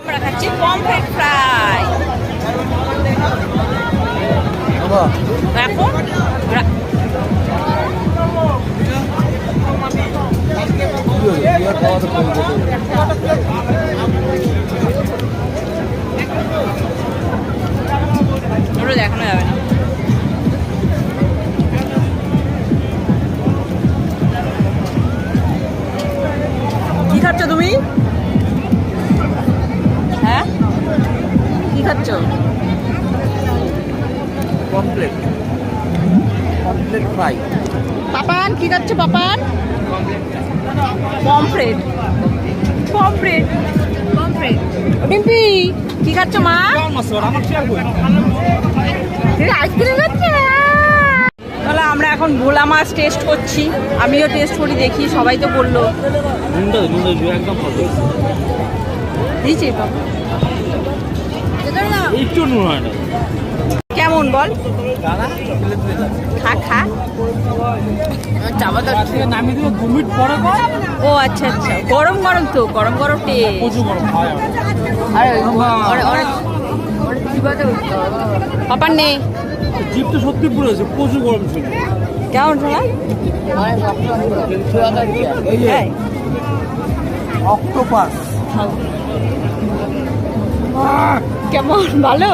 আমরা খাচ্ছি pomfret fry. এখন ওটা দেখানো যাবে না। কি খাচ্ছ তুমি? হ্যাঁ কি খাচ্ছ? Pomfret fry. পাপান কি খাচ্ছ? Papan pomfret pomfret pomfret. Dimpi কি খাচ্ছ মা? আইসক্রিম খাচ্ছে। তাহলে আমরা এখন ভোলা মাছ টেস্ট করছি। আমিও টেস্ট করি দেখি, সবাই তো বললো একদম দিয়েছি বাবা। একটু নুন হয় না। কেমন বল? খা খা। চাপাটা থেকে নামিয়ে দিলে 2 মিনিট পরে কর। ও আচ্ছা আচ্ছা, গরম গরম তো, গরম গরম টেস্ট। প্রচুর গরম খাওয়া যাবে। পাপার নে জিপ তো সত্যি পুড়েছে, প্রচুর গরম ছিল। কেমন শোনা? অক্টোপাস কেমন ভালো?